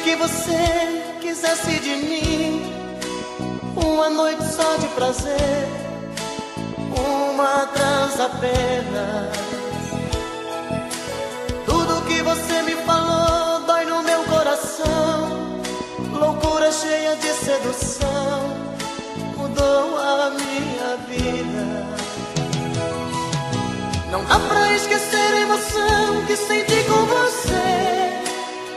que você quisesse de mim uma noite só de prazer, uma transa apenas. Tudo que você me falou dói no meu coração. Loucura cheia de sedução mudou a minha vida. Não dá pra esquecer a emoção que senti com você,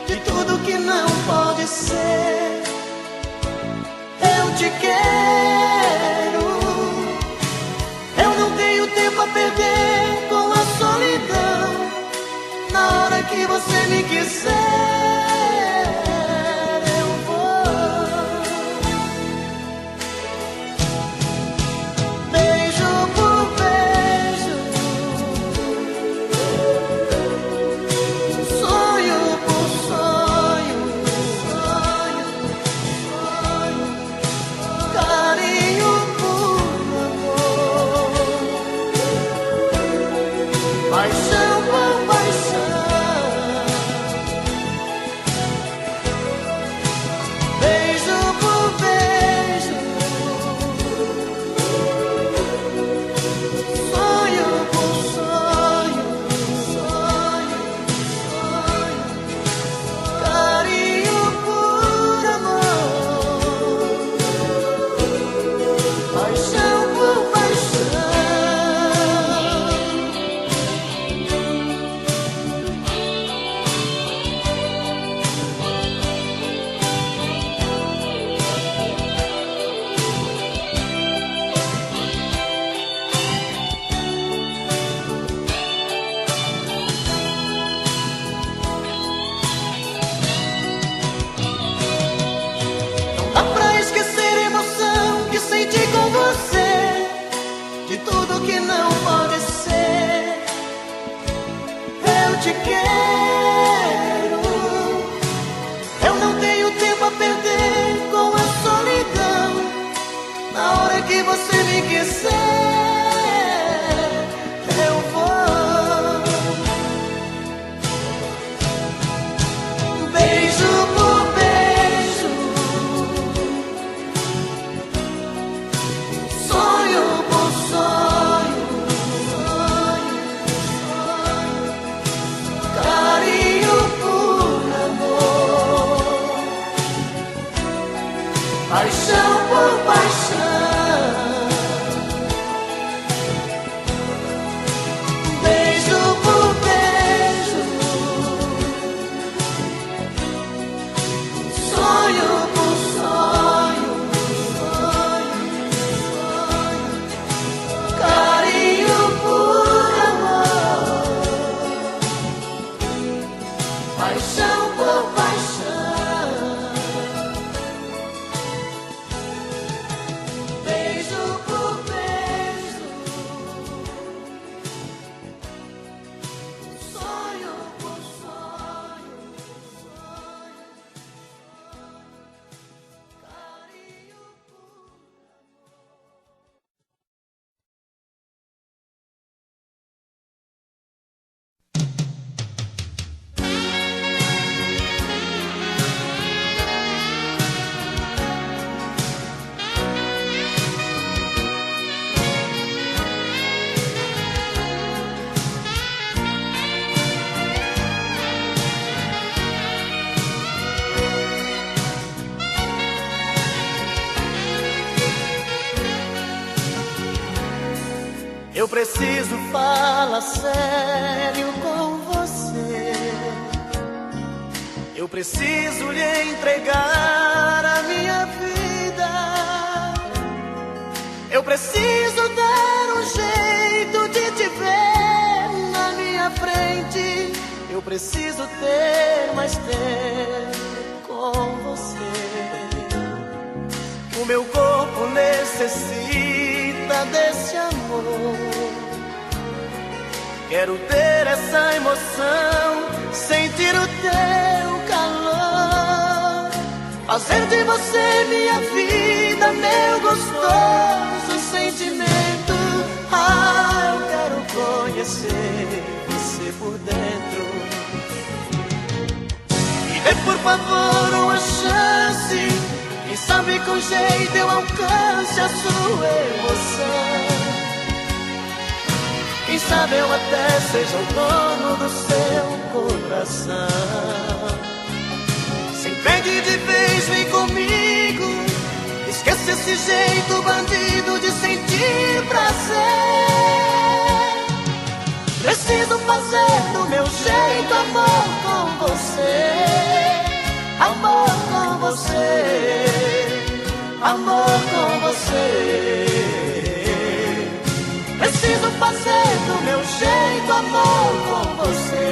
de tudo que não pode ser. Eu te quero, eu não tenho tempo a perder com a solidão. Na hora que você me quiser, eu vou. Beijo por beijo, sonho por sonho, sonho, sonho, carinho por amor, paixão por paixão. De tudo que não pode ser, eu te quero. Eu não tenho tempo a perder com a solidão. Na hora que você me quiser, eu vou. Beijo por beijo, sonho por sonho, carinho por amor, paixão por paixão. Beijo por beijo, sonho por sonho, carinho por amor, paixão por paixão. Beijo por beijo, sonho por sonho, carinho por Eu preciso falar sério com você. Eu preciso lhe entregar a minha vida. Eu preciso dar um jeito de te ver na minha frente. Eu preciso ter mais tempo com você. O meu corpo necessita desse amor. Quero ter essa emoção, sentir o teu calor, fazer de você minha vida, meu gostoso sentimento. Ah, eu quero conhecer você por dentro e Dê por favor uma chance, quem sabe com jeito eu alcance a sua emoção. Quem sabe eu até seja o dono do seu coração. Se entregue de vez, vem comigo, esqueça esse jeito bandido de sentir prazer. Preciso fazer do meu jeito amor com você, amor com você, amor com você. Preciso fazer do meu jeito amor com você,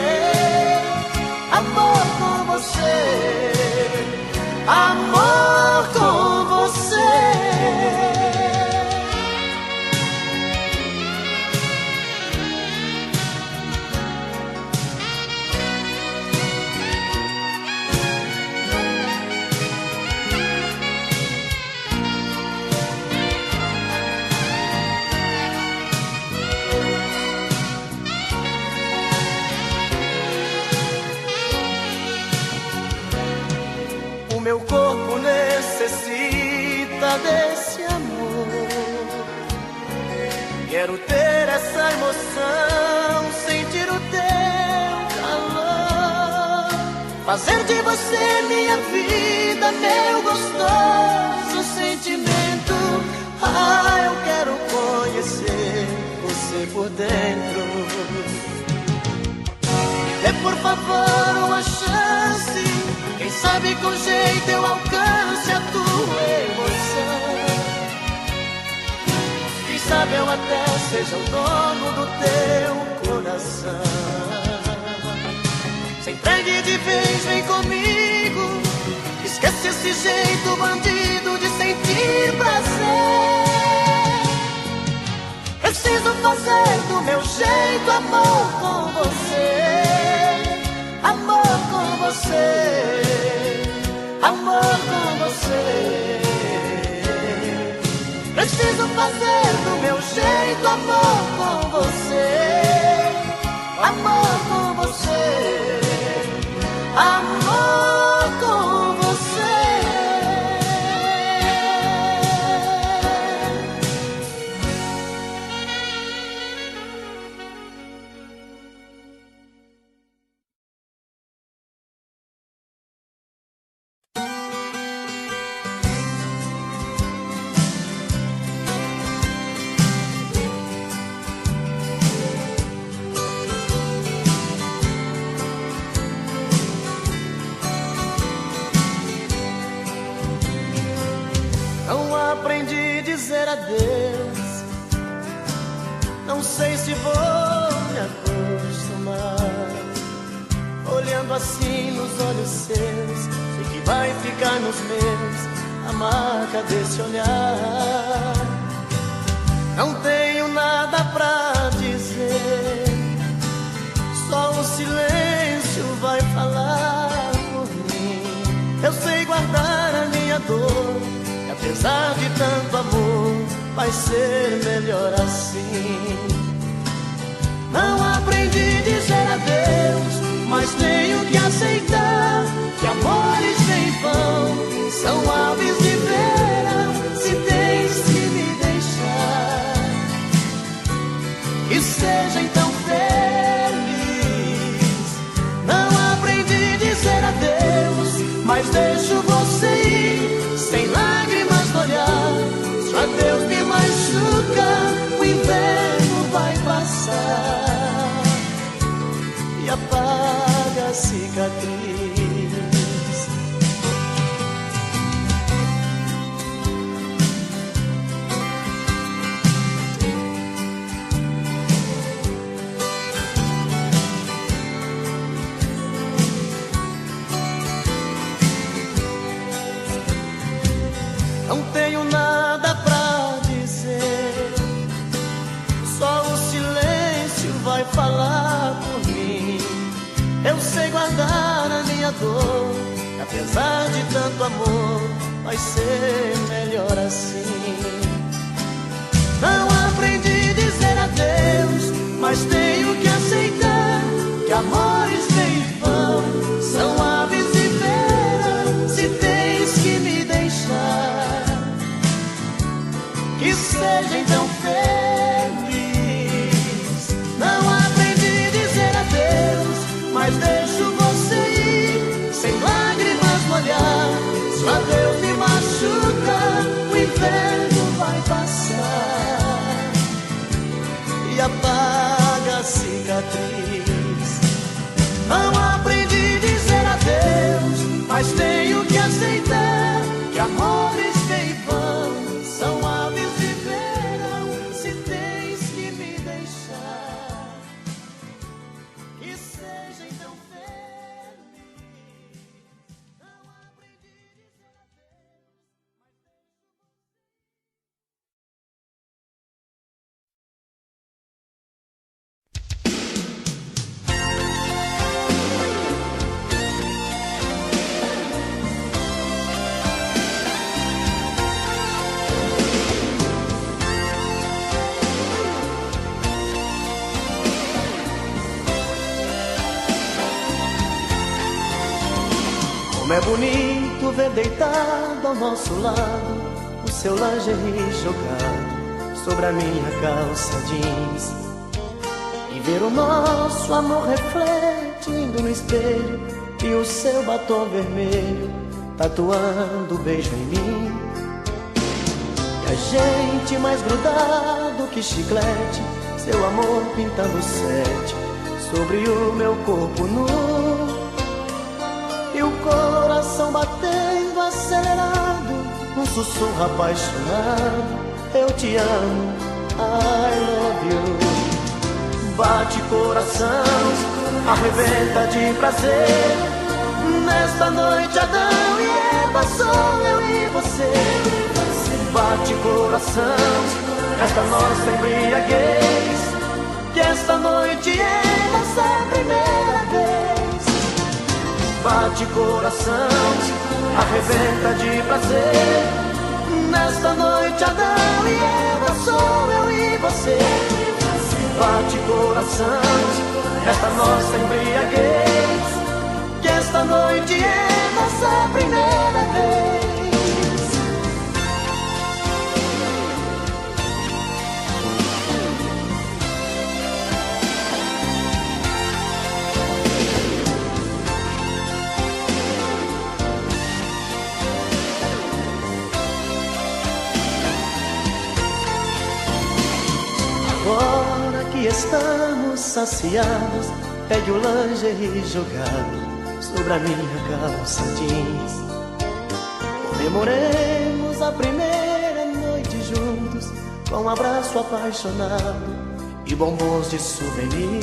amor com você, amor com você. Meu corpo necessita desse amor. Quero ter essa emoção, sentir o teu calor, fazer de você minha vida, meu gostoso sentimento. Ah, eu quero conhecer você por dentro. Dê por favor uma chance, quem sabe com jeito eu alcance a tua emoção. Quem sabe eu até seja o dono do teu coração. Se entregue de vez, vem comigo, esquece esse jeito bandido de sentir prazer. Preciso fazer do meu jeito amor com você, amor com você, amor com você. Preciso fazer do meu jeito amor com você, amor com você, amor com você. Adeus, não sei se vou me acostumar. Olhando assim nos olhos seus, sei que vai ficar nos meus a marca desse olhar. Não tenho nada pra dizer, só o silêncio vai falar por mim. Eu sei guardar a minha dor, apesar de tanto amor, vai ser melhor assim. Não aprendi a dizer adeus, mas tenho que aceitar que amores vêm e vão, são aves de verão, se tens que me deixar. Que seja então feliz. Não aprendi a dizer adeus, mas deixo você ir, sem lágrimas no olhar. Se o adeus me machuca, o inverno vai passar e apaga a cicatriz. Não tenho nada pra dizer, só o silêncio vai falar por mim. Eu sei guardar a minha dor, apesar de tanto amor, vai ser melhor assim. Não aprendi a dizer adeus, mas tenho que aceitar que amores vêm e vão, são aves de verão. seja então feliz. Não aprendi a dizer adeus, mas deixo você ir, sem lágrimas molhar. Se o adeus me machuca, o inverno vai passar e apaga a cicatriz. Não aprendi a dizer adeus, mas tenho que aceitar que amores que vão são aves de verão. Se tens que me deixar, que seja então feliz. Não aprendi a dizer como é bonito ver deitado ao nosso lado o seu lingerie jogado sobre a minha calça jeans, e ver o nosso amor refletindo no espelho e o seu batom vermelho tatuando o beijo em mim. E a gente mais grudado que chiclete, seu amor pintando sete sobre o meu corpo nu, e o coração batendo acelerado, um sussurro apaixonado: eu te amo, I love you. Bate coração, arrebenta de prazer, nesta noite Adão e Eva, sou eu e você. Bate coração, esta nossa embriaguez, que esta noite é nossa primeira vez. Bate coração, arrebenta de prazer, nesta noite Adão e Eva, sou eu e você. Bate coração, esta nossa embriaguez, que esta noite é nossa primeira vez. Agora que estamos saciados, pegue o lingerie jogado sobre a minha calça jeans. Comemoremos a primeira noite juntos, com um abraço apaixonado e bombons de souvenir.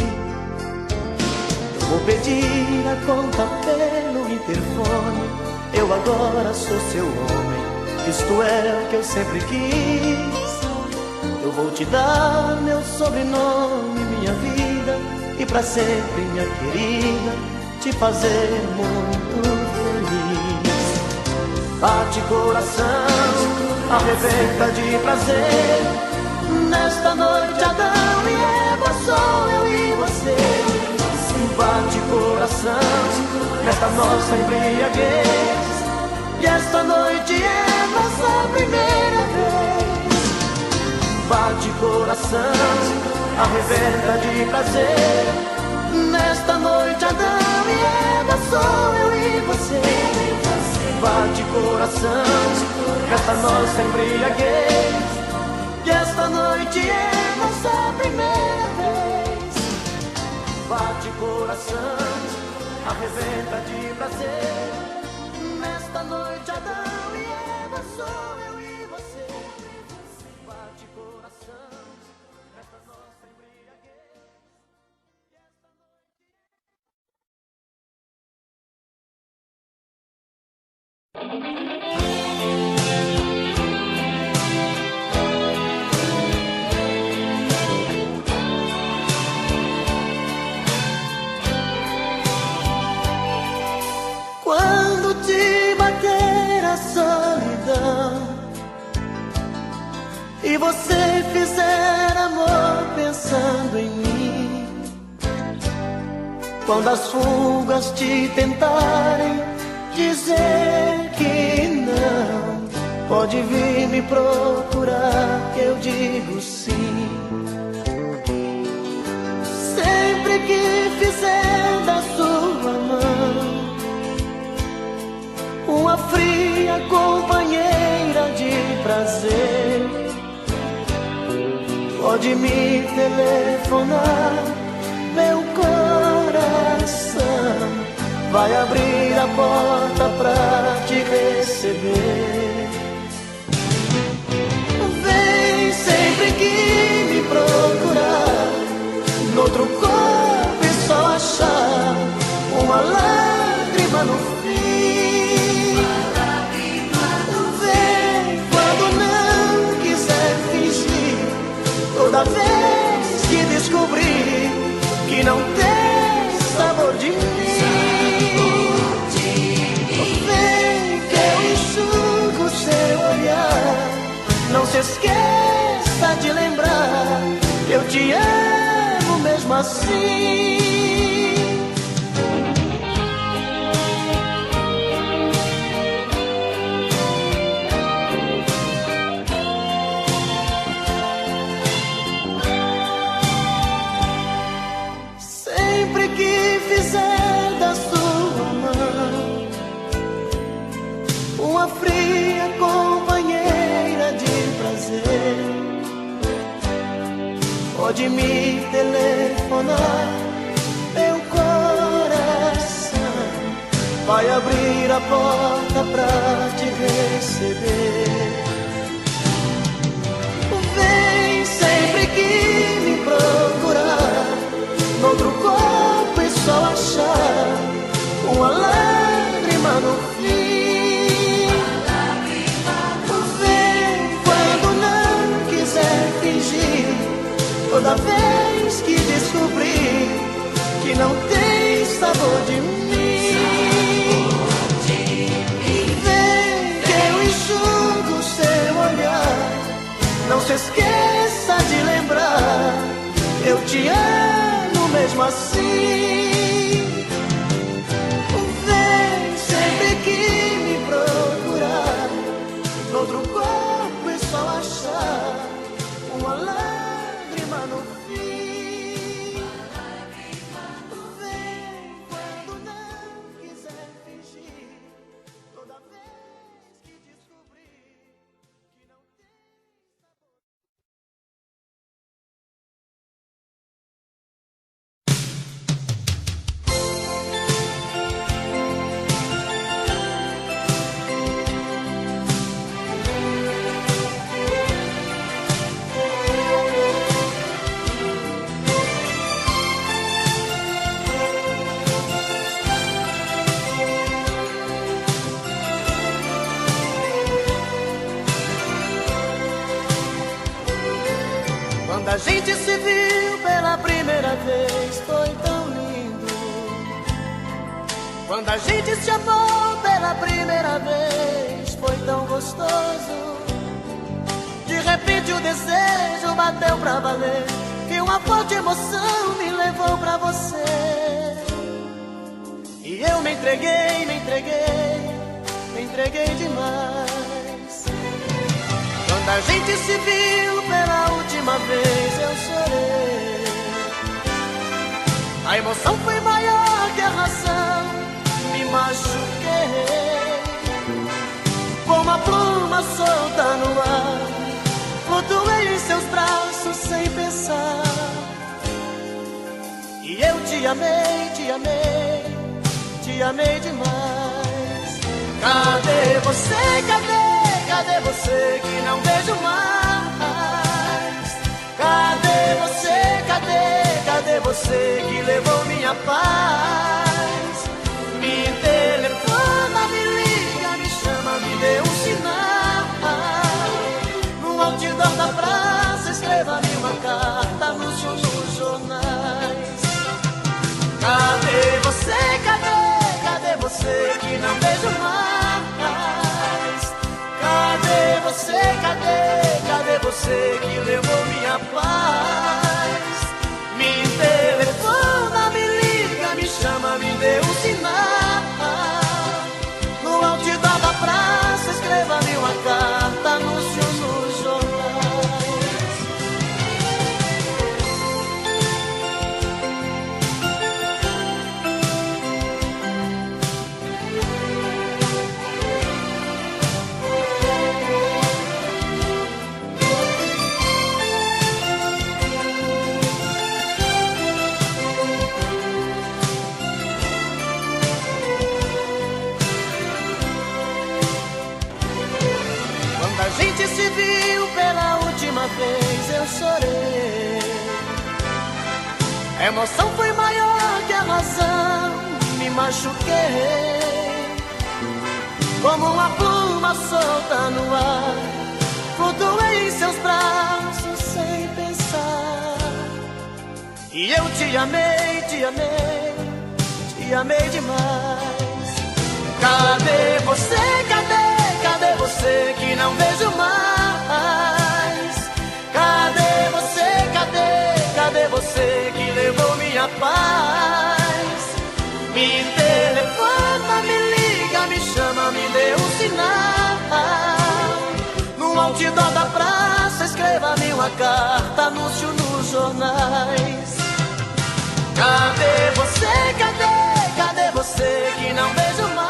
Eu vou pedir a conta pelo interfone, eu agora sou seu homem, isto é o que eu sempre quis. Eu vou te dar meu sobrenome, minha vida, e pra sempre, minha querida, te fazer muito feliz. Bate coração, arrebenta de prazer, nesta noite Adão e Eva, sou eu e você. Bate coração, nesta nossa embriaguez, que esta noite é nossa primeira vez. Bate coração, arrebenta de prazer, nesta noite Adão e Eva, sou eu e você. Bate coração, nesta nossa embriaguez, que esta noite é nossa primeira vez. Bate coração, arrebenta de prazer, nesta noite Adão e Eva, sou eu e você. Bate coração, nesta nossa embriaguez, que esta quando te bater a solidão e você fizer amor pensando em mim, quando as fugas te tentarem dizer que não, Pode vir me procurar, que eu digo sim. Sempre que fizer da sua mão uma fria companheira de prazer, pode me telefonar, meu coração vai abrir a porta pra te receber. Vem sempre que me procurar, noutro corpo e só achar uma lágrima no fim. Vem quando não quiser fingir, toda vez que descobrir que não tem sabor de mim. Vem que eu enxugo seu olhar, não se esqueça de lembrar que eu te amo mesmo assim. Sempre que fizer da sua mão uma fria companheira de prazer, pode me telefonar, meu coração vai abrir a porta pra te receber. Vem sempre que me procurar, noutro corpo e só achar uma lágrima no fim. Vem quando não quiser fingir, toda vez que descobrir que não tem sabor de mim. Vem que eu enxugo seu olhar, não se esqueça de lembrar, eu te amo mesmo assim. Vem sempre que me procurar, noutro corpo e só achar uma lágrima no fim. Vem quando não quiser fingir, toda vez que descobrir que não tem Quando a gente se viu pela primeira vez, foi tão lindo. Quando a gente se amou pela primeira vez, foi tão gostoso. De repente o desejo bateu pra valer, e uma forte emoção me levou pra você. E eu me entreguei, me entreguei, me entreguei demais. Quando a gente se viu pela última vez, eu chorei. A emoção foi maior que a razão, me machuquei. Como a pluma solta no ar, flutuei em seus braços sem pensar. E eu te amei, te amei, te amei demais. Cadê você, cadê? Cadê você que não vejo mais? Cadê você, cadê? Cadê você que levou minha paz? Me telefona, me liga, me chama, me dê um sinal. No outdoor da praça, escreva-me uma carta nos jornais. Cadê você, cadê? Cadê você que não vejo mais? Cadê você, cadê? Cadê você que levou minha paz? Me telefona, me liga, me chama, me dê um sinal. No outdoor da praça, escreva-me uma carta vez eu chorei. A emoção foi maior que a razão, me machuquei. Como uma pluma solta no ar, flutuei em seus braços sem pensar. E eu te amei, te amei, te amei demais. Cadê você, cadê você que não vejo mais? Cadê você, cadê você que levou minha paz? Me telefona, me liga, me chama, me dê um sinal. No outdoor da praça, escreva-me uma carta, anúncio nos jornais. Cadê você, cadê você que não vejo mais?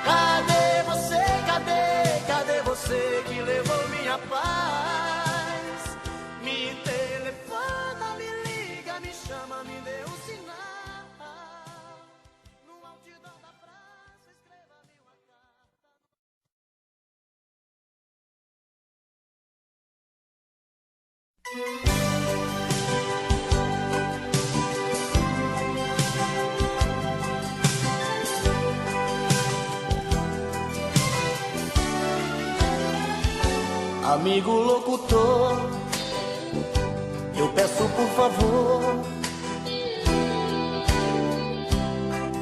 Cadê você, cadê você que levou minha paz? Me telefona, me liga, me chama, me dê um sinal. No outdoor da praça, escreva-me uma carta. Amigo locutor, eu peço por favor,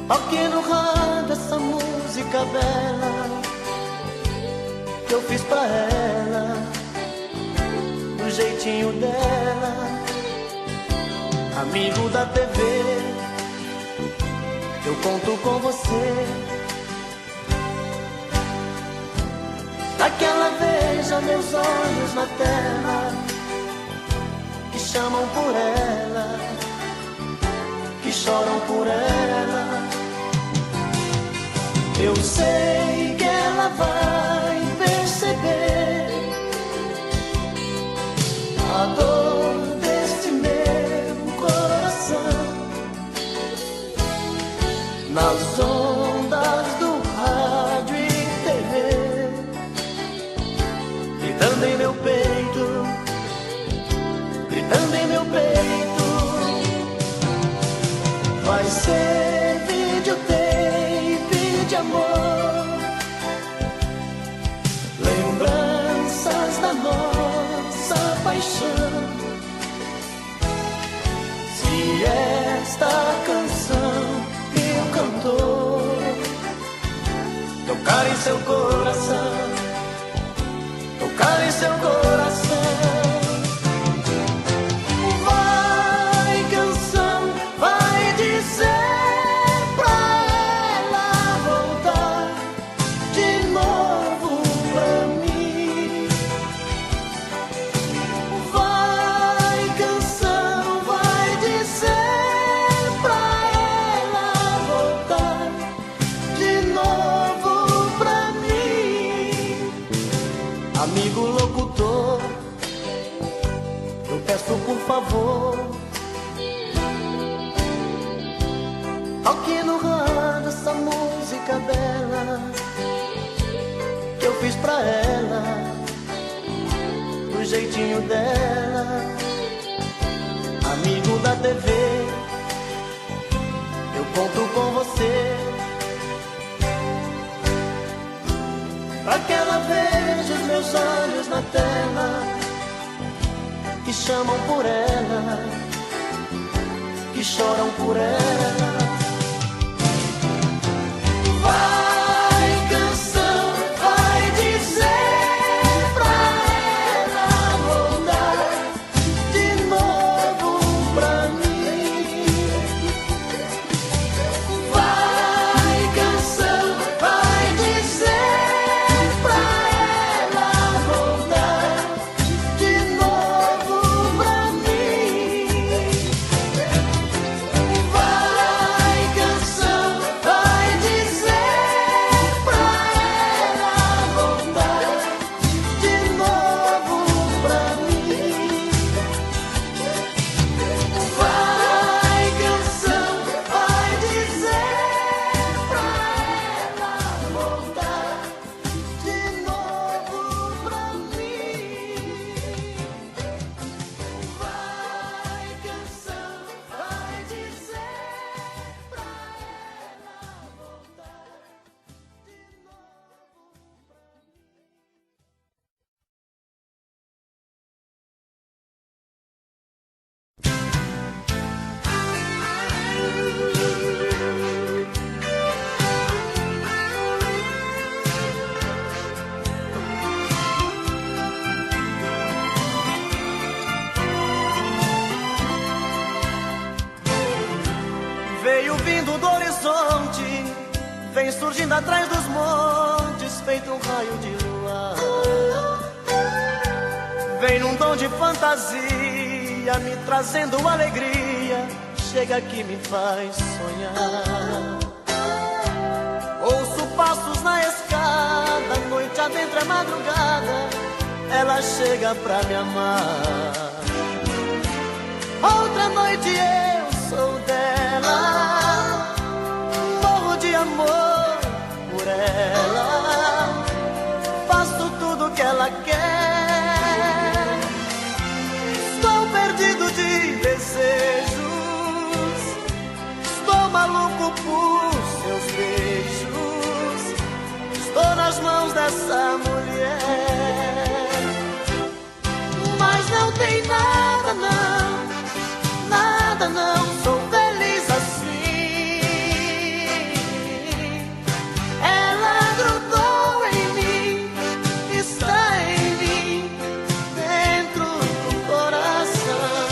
toque no rádio essa música bela que eu fiz pra ela, do jeitinho dela. Amigo da TV, eu conto com você, pra que ela veja meus olhos na tela, que chamam por ela, que choram por ela. Eu sei que ela vai perceber a dor deste meu coração nas ondas do rádio e TV, gritando em meu peito, gritando em meu peito. Vai ser videotape de amor, lembranças da nossa paixão. Se esta canção que o cantor tocar em seu coração, tocar em seu coração. Vai, canção, vai dizer pra ela voltar de novo pra mim. Vai, canção, vai dizer pra ela voltar de novo pra mim. Amigo locutor, eu peço por favor, toque no rádio essa música bela que eu fiz pra ela, do jeitinho dela. Amigo da TV, eu conto com você, pra que ela veja os meus olhos na tela, que chamam por ela, que choram por ela. Vai, canção, vai dizer pra ela voltar de novo pra mim. Vai, canção, vai dizer pra ela voltar de novo pra mim. Vai, canção, vai dizer do horizonte vem surgindo atrás dos montes, feito um raio de luar. Vem num tom de fantasia, me trazendo alegria, chega aqui me faz sonhar. Ouço passos na escada, noite adentro é madrugada, ela chega pra me amar. Outra noite eu sou dela, morro de amor por ela, faço tudo que ela quer. Estou perdido de desejos, estou maluco por seus beijos, estou nas mãos dessa mulher. Mas não tem nada não, nada não, sou feliz assim. Ela grudou em mim, está em mim, dentro do coração.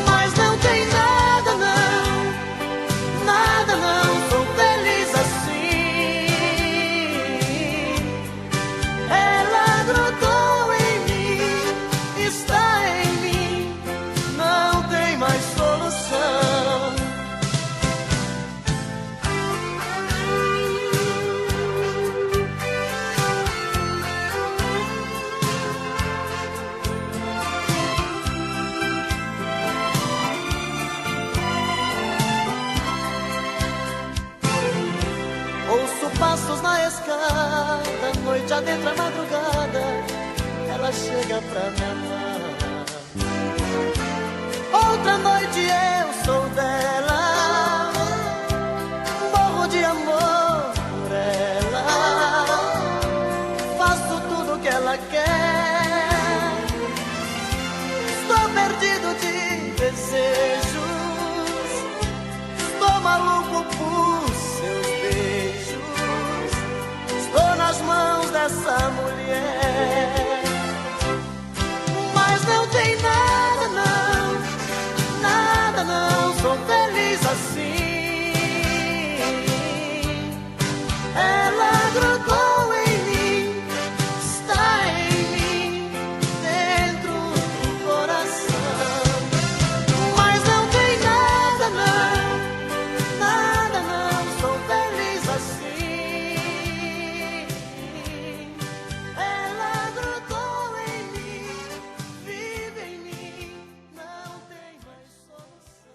Mas não tem nada não, nada não, sou feliz assim. Ela grudou em mim, está em mim, não tem mais solução. Ouço passos na escada, noite adentro é madrugada, ela chega pra me amar. Outra noite eu sou dela, morro de amor por ela, faço tudo que ela quer. Estou perdido de desejos, estou maluco por seus beijos, estou nas mãos dessa mulher. Mas não tem nada não, nada não, sou feliz assim. Ela grudou em mim, está em mim, dentro do coração. Mas não tem nada não, nada não, sou feliz assim. Ela grudou em mim, vive em mim, não tem mais solução.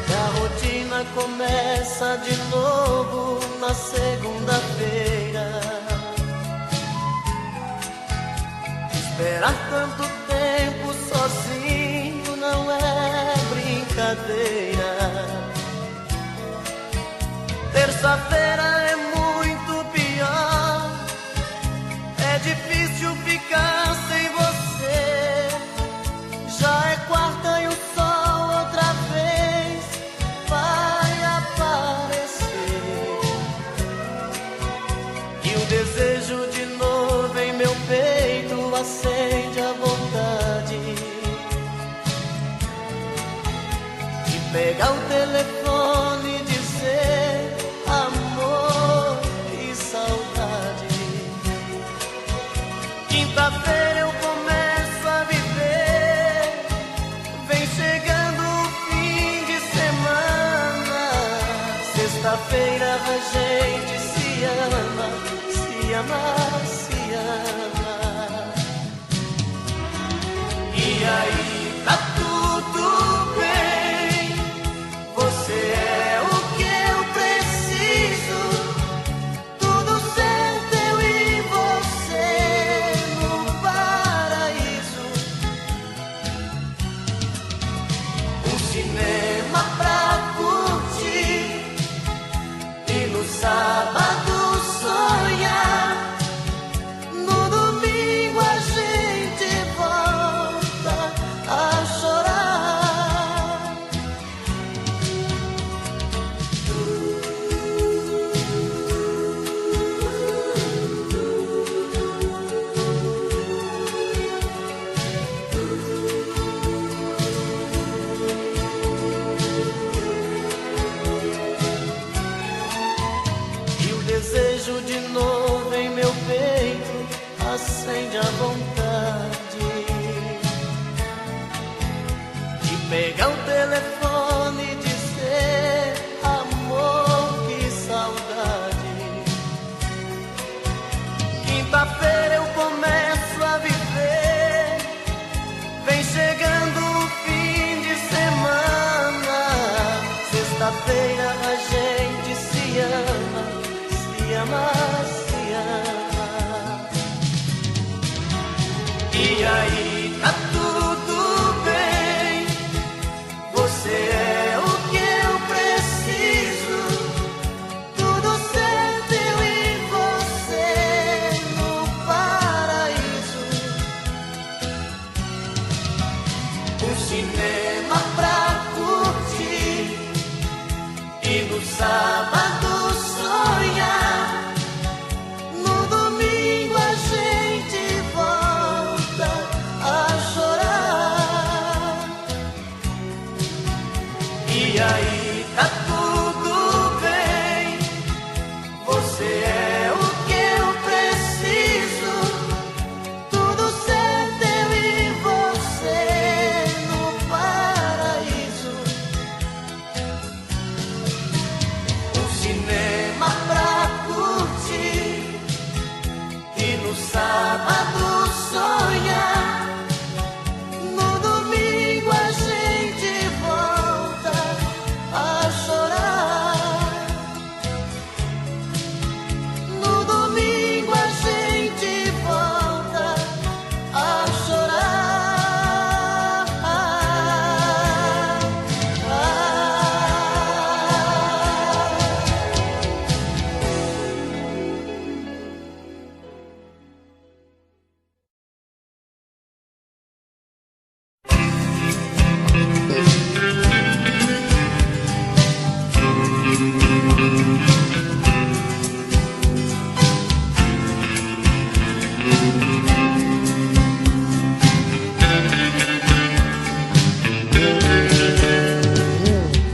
E a rotina começa de novo na segunda-feira. Esperar tanto tempo sozinho não é brincadeira. Terça-feira é muito pior, é difícil ficar sem você. Já é quarta e o sol outra vez vai aparecer. E o desejo de novo em meu peito acende a vontade de pegar o telefone e dizer amor e saudade. Quinta-feira eu começo a viver, vem chegando o fim de semana. Sexta-feira a gente se ama, se ama, se ama. E aí tá tudo bem, você é o que eu preciso, tudo certo eu e você no paraíso. Um cinema pra curtir e no sábado sonhar pegar o telefone e dizer: amor, que saudade. Quinta-feira eu começo a viver, vem chegando o fim de semana. Sexta-feira a gente se ama, se ama, se ama. E aí, tá tudo bem, você é o que eu preciso, tudo certo eu e você no paraíso. Um cinema pra curtir e no sábado sonhar. No domingo a gente volta a chorar. E aí, tá tudo bem, você é o que eu preciso, tudo certo eu e você no paraíso. Um cinema pra curtir e no sábado sonhar. No domingo a gente volta a chorar. No domingo a gente volta a chorar.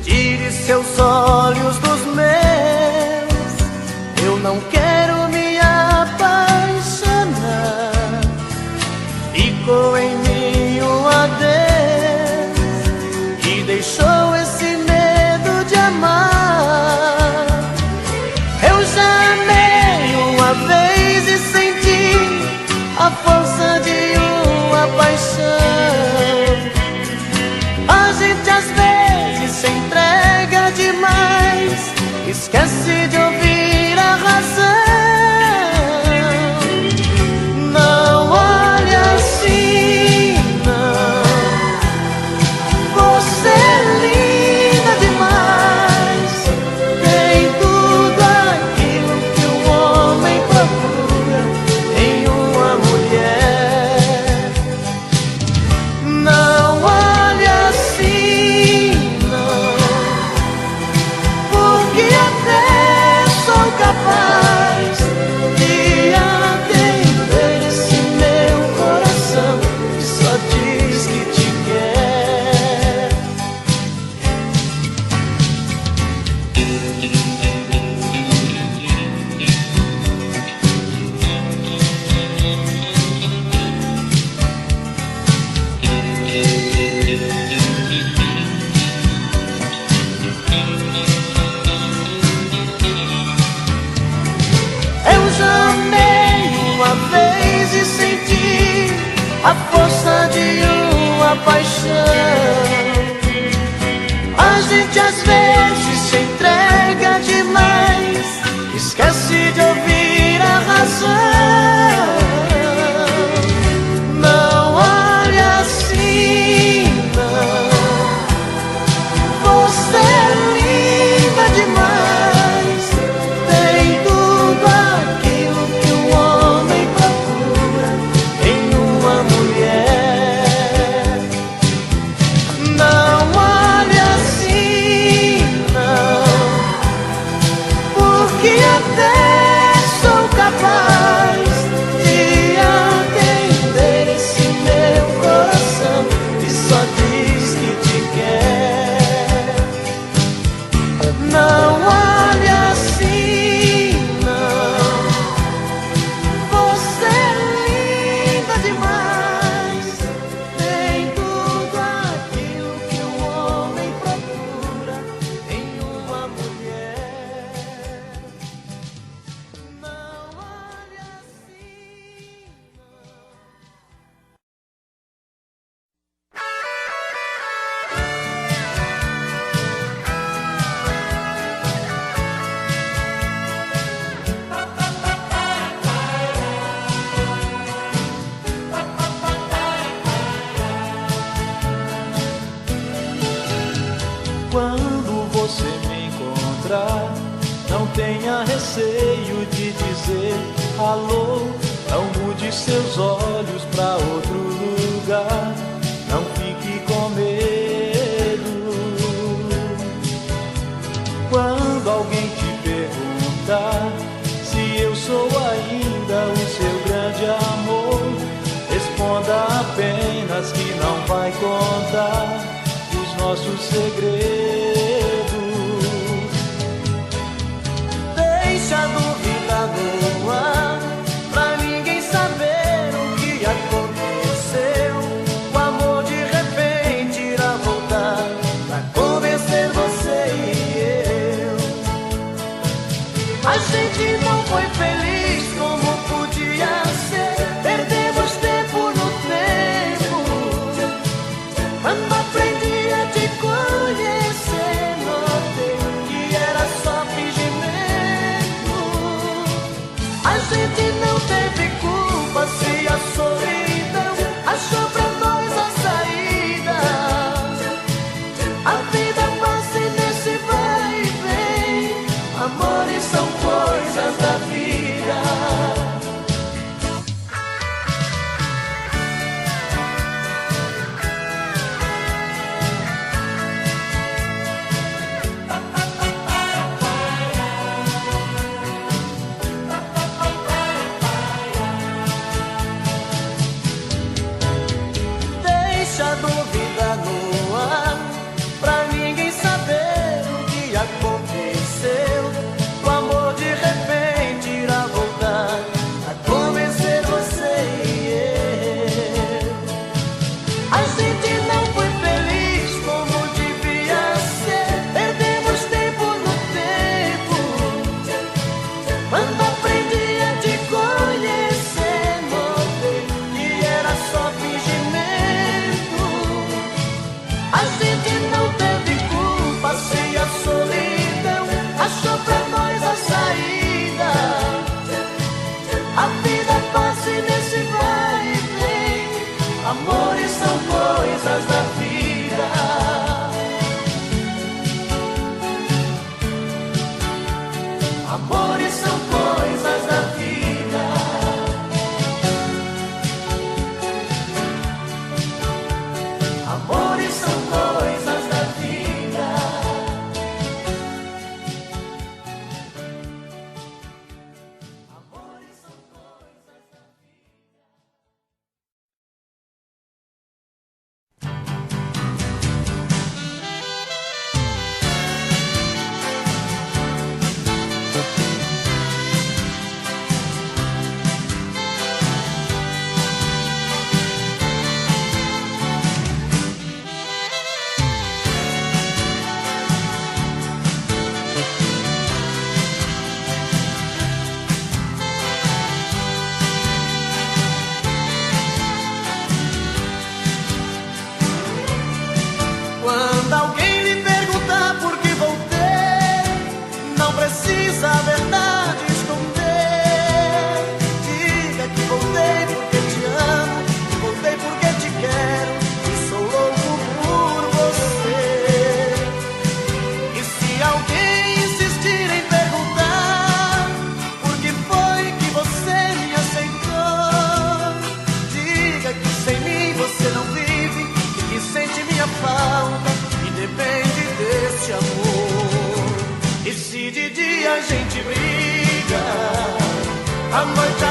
Tire seus olhos dos meus, eu não quero me apaixonar. Ficou em mim um adeus e deixou esse medo de amar. Eu já amei uma vez e senti a força de uma paixão. A gente às vezes se entrega demais, esquece de ouvir a razão. Não olhe assim, não. Você é linda demais, tem tudo aquilo que um homem procura em uma mulher. Não olhe assim, não, porque até sou capaz de atender esse meu coração que só diz que te quer. Eu já amei uma vez e senti a força de uma paixão. A gente às vezes se entrega demais, esquece de ouvir a razão. Não olhe assim, não. Você é linda demais, tem tudo aquilo que um homem procura em uma mulher. Não olhe assim, não, porque até sou capaz Quando você me encontrar, não tenha receio de dizer alô. Não mude seus olhos pra outro lugar, não fique com medo. Quando alguém te perguntar se eu sou ainda o seu grande amor, responda apenas que não vai contar os nossos segredos. Deixa a dúvida no ar, pra ninguém saber o que aconteceu. O amor de repente irá voltar pra convencer você e eu. A gente não foi feliz como podia ser, perdemos tempo no tempo. Quando aprendi a te conhecer, notei que era só fingimento. A gente não teve culpa se a solidão achou pra nós a saída. A vida passa nesse vai e vem, amores são coisas da vida. Deixa a dúvida no ar, pra ninguém saber o que aconteceu. O amor de repente irá voltar a convencer você e eu. A gente não foi feliz como devia ser, perdemos tempo no tempo. Quando aprendi a te conhecer, notei que era só fingimento. A gente não teve culpa se a solidão achou pra nós a saída. A vida passa nesse vai e vem, amores são coisas da vida. Amores são coisas da vida. Amores são coisas da vida. Amores são coisas da vida. Quando alguém lhe perguntar por que voltei, não precisa a verdade esconder. Diga que voltei porque te amo, voltei porque te quero e sou louco por você. E se alguém insistir em perguntar por que foi que você me aceitou, diga que sem mim você não vive e que sente minha falta e depende desse amor. E se de dia a gente briga, a noite